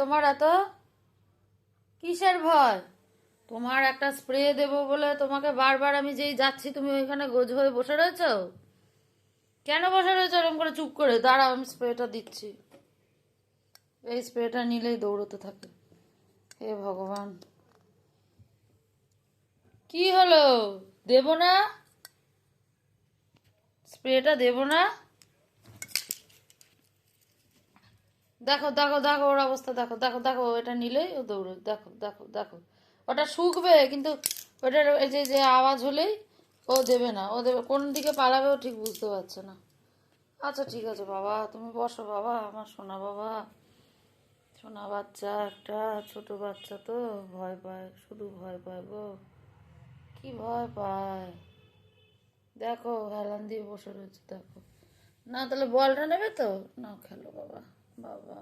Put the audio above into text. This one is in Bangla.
তোমার এত কিসের ভয়? তোমার একটা স্প্রে দেবো বলে তোমাকে বারবার আমি যেই যাচ্ছি তুমি ওইখানে গোজ হয়ে বসে রয়েছো। কেন বসে রয়েছো এরকম করে চুপ করে? দাঁড়াও, আমি স্প্রেটা দিচ্ছি। এই স্প্রেটা নিলেই দৌড়তে থাকে। হে ভগবান, কি হলো? দেব না? স্প্রেটা দেব না? দেখো দেখো দেখো ওর অবস্থা, দেখো দেখো দেখো, এটা নিলেই ও দৌড়ো। দেখো দেখো দেখো, ওটা শুকবে কিন্তু ওটার এই যে যে আওয়াজ হলেই ও দেবে না। ও দেবে কোন দিকে পালাবে ও ঠিক বুঝতে পারছে না। আচ্ছা ঠিক আছে বাবা, তুমি বসো বাবা, আমার সোনা বাবা। সোনা বাচ্চা একটা, ছোট বাচ্চা তো ভয় পায়, শুধু ভয় পায় গো। কি ভয় পায় দেখো, হেলান দিয়ে বসে রয়েছে দেখো। না তাহলে বলটা নেবে তো? না খেলো বাবা, বাবা।